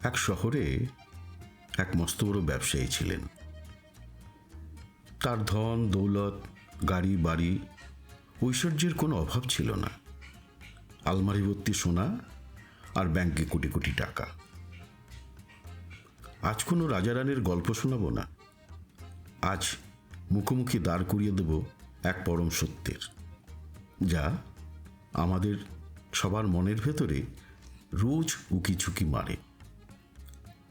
এক শহরে এক মস্ত বড় ব্যবসায়ী ছিলেন। তার ধন দৌলত, গাড়ি বাড়ি, ঐশ্বর্যের কোনো অভাব ছিল না। আলমারি ভর্তি সোনা আর ব্যাংকে কোটি কোটি টাকা। আজ কোনো রাজারানীর গল্প শোনাবো না, আজ মুখোমুখি দাঁড় করিয়ে দেব এক পরম সত্যের, যা আমাদের সবার মনের ভেতরে রোজ উকিঝুঁকি মারে।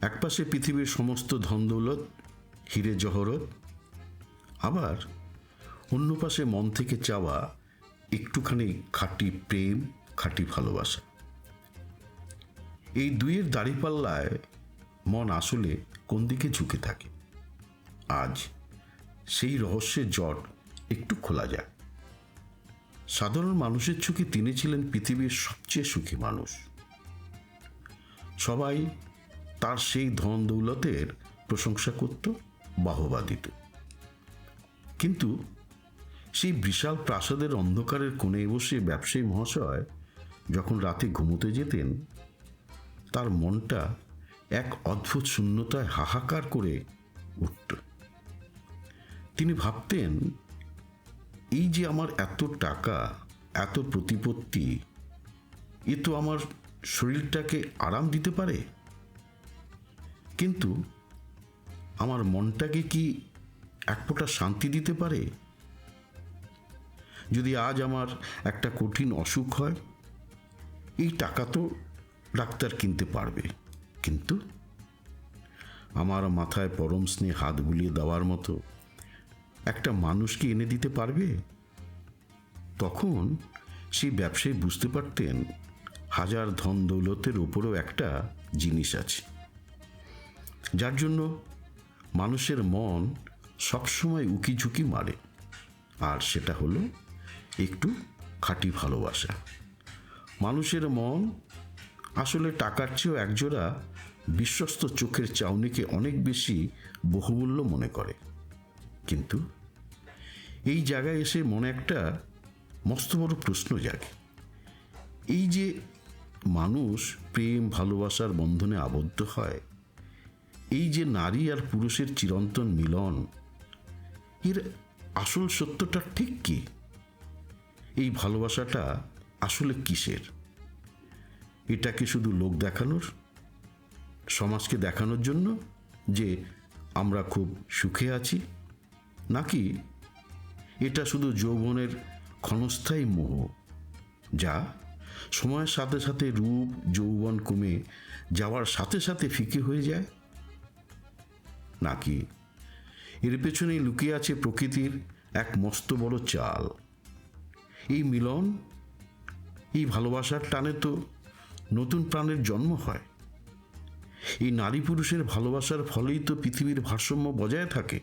একপাশে পৃথিবীর সমস্ত ধন দৌলত, হিরে জহরত, আবার অন্য পাশে মন থেকে চাওয়া একটুখানি খাঁটি প্রেম, খাঁটি ভালোবাসা। এই দুইয়ের দাঁড়িপাল্লায় মন আসলে কোন দিকে ঝুঁকে থাকে, আজ সেই রহস্যের জট একটু খোলা যায়। সাধারণ মানুষের চোখে তিনি ছিলেন পৃথিবীর সবচেয়ে সুখী মানুষ। সবাই তার সেই ধন দৌলতের প্রশংসা করত, বাহবা দিত। কিন্তু সেই বিশাল প্রাসাদের অন্ধকারের কোণে বসে ব্যবসায়ী মহাশয় যখন রাতে ঘুমোতে যেতেন, তার মনটা এক অদ্ভুত শূন্যতায় হাহাকার করে উঠত। তিনি ভাবতেন, এই যে আমার এত টাকা, এত প্রতিপত্তি, এ তো আমার শরীরটাকে আরাম দিতে পারে, কিন্তু আমার মনটাকে কি এক ফোঁটা শান্তি দিতে পারে? যদি আজ আমার একটা কঠিন অসুখ হয়, এই টাকা তো ডাক্তার কিনতে পারবে, কিন্তু আমার মাথায় পরম স্নেহ হাত বুলিয়ে দেওয়ার মতো একটা মানুষকে এনে দিতে পারবে? তখন সেই ব্যবসায়ী বুঝতে পারতেন, হাজার ধন দৌলতের উপরেও একটা জিনিস আছে, যার জন্য মানুষের মন সবসময় উকিঝুঁকি মারে, আর সেটা হলো একটু খাঁটি ভালোবাসা। মানুষের মন আসলে টাকার চেয়েও একজোড়া বিশ্বস্ত চোখের চাউনিকে অনেক বেশি বহুমূল্য মনে করে। কিন্তু এই জায়গায় এসে মনে একটা মস্ত বড় প্রশ্ন জাগে। এই যে মানুষ প্রেম ভালোবাসার বন্ধনে আবদ্ধ হয়, এই যে নারী আর পুরুষের চিরন্তন মিলন, এর আসল সত্যটা ঠিক কি? এই ভালোবাসাটা আসলে কিসের? এটা কি শুধু লোক দেখানোর, সমাজকে দেখানোর জন্য যে আমরা খুব সুখে আছি, নাকি এটা শুধু যৌবনের ক্ষণস্থায়ী মোহ, যা সময়ের সাথে সাথে রূপ যৌবন কমে যাওয়ার সাথে সাথে ফিকে হয়ে যায়? নাকি এর পেছনেই লুকিয়ে আছে প্রকৃতির এক মস্ত বড় চাল? এই মিলন, এই ভালোবাসার টানে তো নতুন প্রাণের জন্ম হয়। এই নারী পুরুষের ভালোবাসার ফলেই তো পৃথিবীর ভারসাম্য বজায় থাকে,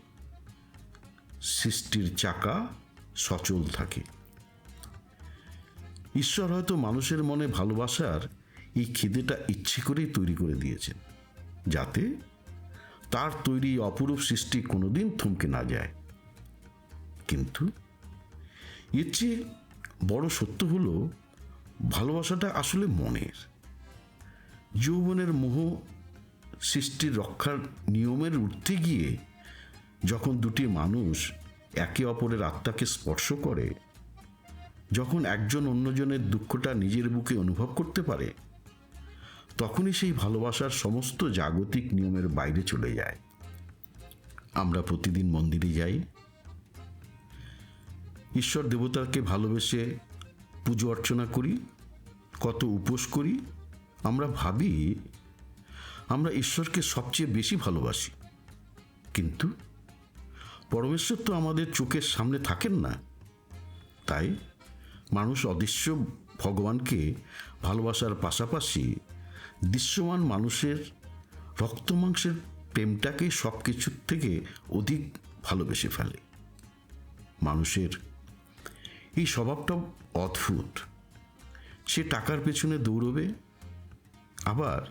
সৃষ্টির চাকা সচল থাকে। ঈশ্বর হয়তো মানুষের মনে ভালোবাসার এই খিদেটা ইচ্ছে করেই তৈরি করে দিয়েছেন, যাতে তার তৈরি অপরূপ সৃষ্টি কোনোদিন থমকে না যায়। কিন্তু এর চেয়ে বড় সত্য হলো, ভালোবাসাটা আসলে মনের। যৌবনের মোহ সৃষ্টির রক্ষার নিয়মের ঊর্ধ্বে গিয়ে যখন দুটি মানুষ একে অপরের আত্মাকে স্পর্শ করে, যখন একজন অন্যজনের দুঃখটা নিজের বুকে অনুভব করতে পারে, তখনই সেই ভালোবাসার সমস্ত জাগতিক নিয়মের বাইরে চলে যায়। আমরা প্রতিদিন মন্দিরে যাই, ঈশ্বর দেবতাকে ভালোবেসে পুজো অর্চনা করি, কত উপোস করি। আমরা ভাবি আমরা ঈশ্বরকে সবচেয়ে বেশি ভালোবাসি, কিন্তু পরমেশ্বর তো আমাদের চোখের সামনে থাকেন না। তাই মানুষ অদৃশ্য ভগবানকে ভালোবাসার পাশাপাশি দৃশ্যমান মানুষের রক্ত মাংসের প্রেমটাকে সব কিছুর থেকে অধিক ভালোবেসে ফেলে। মানুষের এই স্বভাবটা অদ্ভুত। সে টাকার পেছনে দৌড়বে, আবার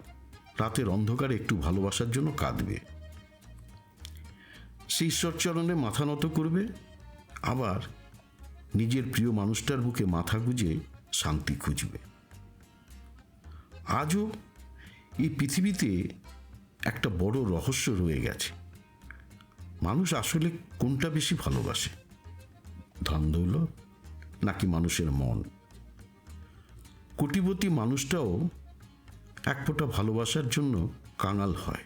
রাতের অন্ধকারে একটু ভালোবাসার জন্য কাঁদবে। সে ঈশ্বর চরণে মাথা নত করবে, আবার নিজের প্রিয় মানুষটার বুকে মাথা গুঁজে শান্তি খুঁজবে। আজও এই পৃথিবীতে একটা বড় রহস্য রয়ে গেছে। মানুষ আসলে কোনটা বেশি ভালোবাসে, ধন দৌলত নাকি মানুষের মন? কোটিপতি মানুষটাও এক ফোঁটা ভালোবাসার জন্য কাঙাল হয়,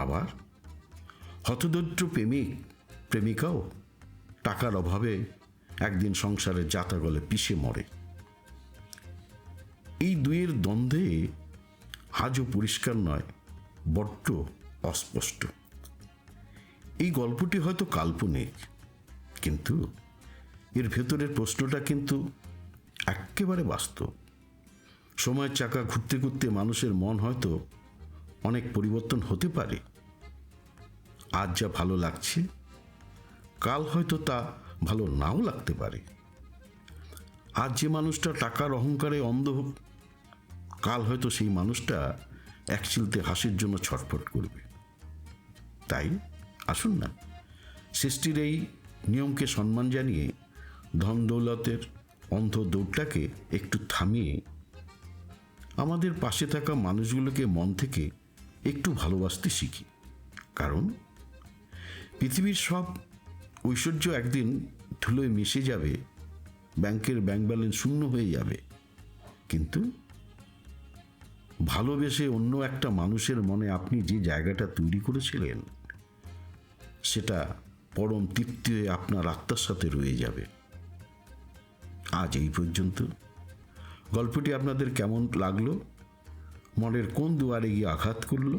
আবার হতদরিদ্র প্রেমিকাও টাকার অভাবে একদিন সংসারের জাতা গলে পিষে মরে। এই দুয়ের দ্বন্দ্বে আজও পরিষ্কার নয়, বড্ড অস্পষ্ট। এই গল্পটি হয়তো কাল্পনিক, কিন্তু এর ভেতরের প্রশ্নটা কিন্তু একেবারে বাস্তব। সময়ের চাকা ঘুরতে ঘুরতে মানুষের মন হয়তো অনেক পরিবর্তন হতে পারে। আজ যা ভালো লাগছে, কাল হয়তো তা ভালো নাও লাগতে পারে। আজ যে মানুষটা টাকার অহংকারে অন্ধ, কাল হয়তো সেই মানুষটা এক চিলতে হাসির জন্য ছটফট করবে। তাই আসুন না, সৃষ্টির এই নিয়মকে সম্মান জানিয়ে ধন দৌলতের অন্ধ দৌড়টাকে একটু থামিয়ে আমাদের পাশে থাকা মানুষগুলোকে মন থেকে একটু ভালোবাসতে শিখি। কারণ পৃথিবীর সব ঐশ্বর্য একদিন ধুলোয় মিশে যাবে, ব্যাংকের ব্যাংক ব্যালেন্স শূন্য হয়ে যাবে, কিন্তু ভালোবেসে অন্য একটা মানুষের মনে আপনি যে জায়গাটা তৈরি করেছিলেন, সেটা পরম তৃপ্তি হয়ে আপনার আত্মার সাথে রয়ে যাবে। আজ এই পর্যন্ত। গল্পটি আপনাদের কেমন লাগলো, মনের কোন দুয়ারে গিয়ে আঘাত করলো,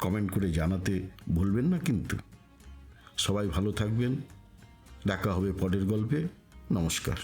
কমেন্ট করে জানাতে ভুলবেন না কিন্তু। সবাই ভালো থাকবেন, দেখা হবে পরের গল্পে। নমস্কার।